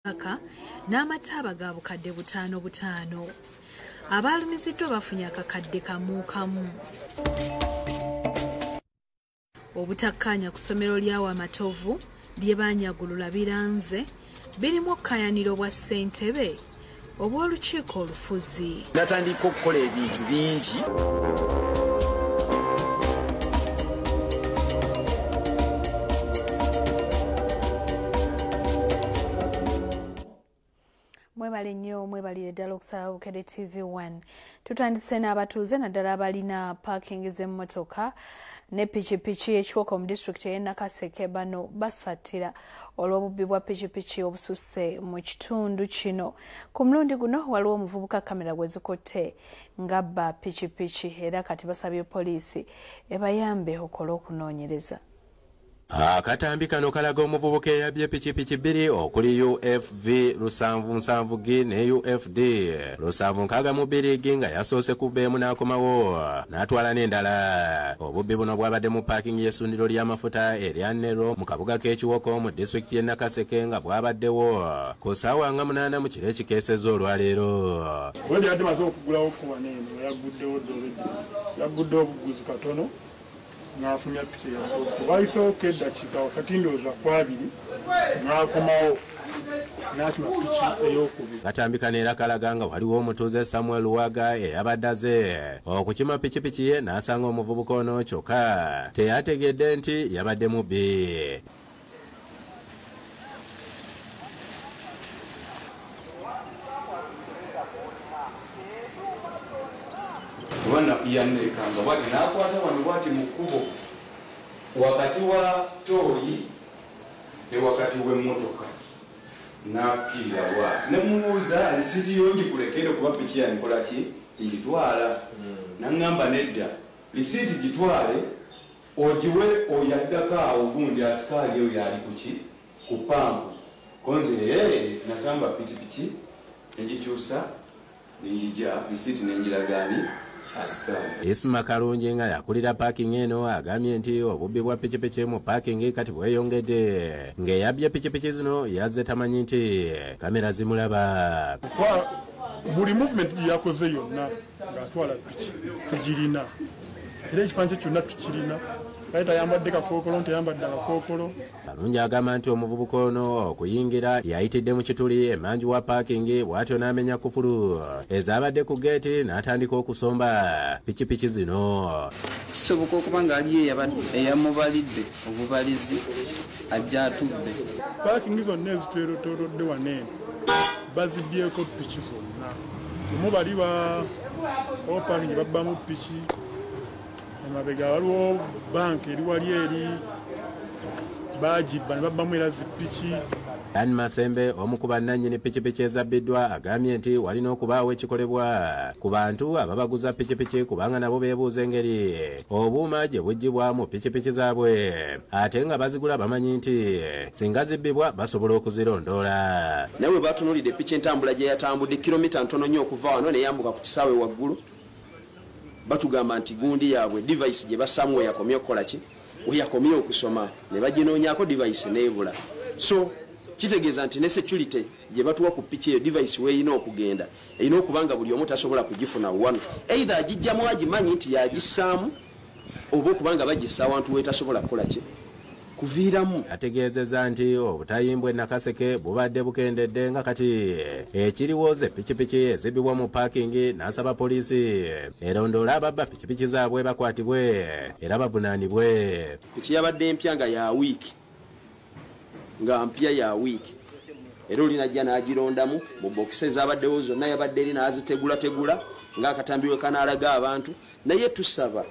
aka n'amataaba ga bukadde 5 abaalumiziddwa bafunye akakadde kamu kamu. Obutakkaanya ku ssomero lyawa Matovu lye baanyagulula biranze birimu okkayaniro bwa ssentebe obw'olukiiko olufuzi. Natandika okukola ebintu bingi. Mwebale nnyo mwebalire ddala okusala Bukedde TV1. Tutandise n'abatuuze naddala abalina paakingi z'emmotoka ne pikipiki ekiwoko mu disitulikiti y'e Nakaseke bano basattira olw'obubbi bwa pikipiki obususse mu kitundu kino. Ku mulundi guno waliwo omuvubuka kamera gwe zikotte ng'abba pikipiki era kati basabye poliisi ebayambe okola okunoonyereza. Akatambi kano kalaga omuvubuka eyabye pikipiki bbiri okuli UFV 770G ne UFD 762G nga yasoose kubba emu n'akomawo n'atwala n'endala. Obubbi buno bwabadde mu paakingi y'essundiro ly'amafuta erya Nero mu kabuga k'ekiwoko mu disitulikiti y'e Nakaseke nga bwabaddewo ku ssaawa nga 8 mu kiro ekikeesezza olwaleero. Wendi yadde maze okugulawo ku waneeno yaguddewo ddoledi yaguddewo obuguzi katono n'afumya piki yasoose wayiseewo eddakiika wakati ndowooza ku 2 n'akomawo n'akima piki ey'okubiri. Katambika neera kalaga nga waliwo omutuuze Samuel Luwaga eyabadde aze okukima pikipiki ye n'asanga omuvubuka ono kyokka teyategedde nti yabadde mubbi. Wana yanekanga wati nakwata wano wati mukubo wakati wa toyi ne wakati w'emmotoka nakira wa nemuuza nsiti yongi kulekere kuba piki yankola ki ngitwala nangamba nedda lisiti gitwale ogiwe oyaddaka awo gundi asikali oyo yali kuki ku pampu konze nasamba pikipiki engikyusa nenjija lisiti nenjiragani. Isma Kalungi nga yakulira paakingi eno agambye nti obubbi bwa pikipiki mu paakingi kati bweyongedde ng'eyabye pikipiki zino yazze tamanyi nti kamera zimulaba. Buli movement gye yakoze yonna ng'atwala piki tugirina era ekifaananyi kye kyonna tukirina. Kale tayambadde kakookolo nteyambadde akakookolo. Kalungi agamba nti omuvubuka ono okuyingira yayitidde mu kituli emanju wa paakingi bw'atyo n'amenya kufulu ezabadde ku geeti n'atandika okusomba pikipiki zino. Kisoboka okuba ng'ali eyamubalidde obubalizi ajja atudde. Paakingi zonna ezitwetoolodde waneeno bazibbyeko piki zonna. Lumu bali paakingi babbamu piki emabega waliwo banka eri wali eri bagibba ne babbamu era zipiki. Dan Masembe omu ku bannannyini pikipiki ezabbiddwa agambye nti walina okubaawo ekikolebwa ku bantu ababaguza pikipiki kubanga nabo beebuuza engeri obuuma gye buggyibwamu pikipiki zaabwe ate nga bazigula bamanyi nti singa zibbibwa basobola okuzirondoola. Nawe batunuulidde piki entambula gye yatambudde kilomita ntono nnyo okuva wano neyambuka ku kisaawe waggulu. Batugamba nti gundi yaabwe device gye bassaamu we yakomye okukola ki we yakomye okusoma ne baginoonyaako device neebula. So kitegeeza nti ne security gye batuwa ku piki eyo device weeyina okugenda erina okuba nga buli omu tasobola kugifuna wano either agijjamu agimanyi nti yagissaamu oba okubanga bagissa awantu weetasobola kukola ki kuviiramu. Ategeezezza nti obutayimbwa e Nakaseke bubadde bukendedde nga kati ekiriwooza pikipiki ezibbibwa mu paakingi n'asaba poliisi erondoola ababba pikipiki zaabwe bakwatibwe era bavunaanibwe. Piki yabadde empya nga ya wiiki nga mpya ya wiiki era olinajja n'agirondamu mu bokisi ezabaddewo zonna yabadde eri n'azitegulategula ng'akatambi we kanaalaga abantu. Naye tusaba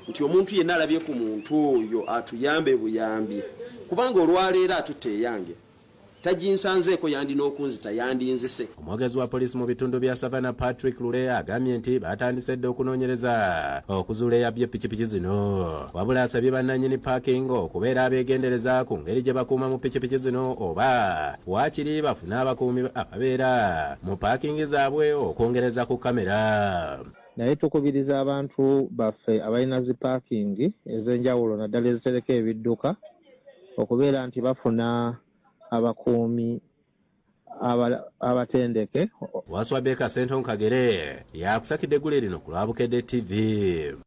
nti omuntu yenna alabye ku muntu oyo atuyambe buyambi kubanga olwaleero atutte eyange tajinsanzeeko yandina okunzita yandinzise. Omwogezi wa poliisi mu bitundu bya Savannah Patrick Lule agambye nti batandise dde okunoonyereza okuzuula eyabye pikipiki zino wabula asabye bannannyini paakingi okubeera abeegendereza ku ngeri gye bakuuma mu pikipiki zino oba waakiri bafune abakuumi ababeera mu paakingi zaabwe okwongereza ku kamera. Naye tukubiriza abantu baffe abalina zi paakingi ez'enjawulo naddala ezitereka ebidduka okubeera nti bafuna abakuumi abatendeke. Waswabeka Senton Kagere yakusakidde eggulu lino ku lwa Bukedde TV.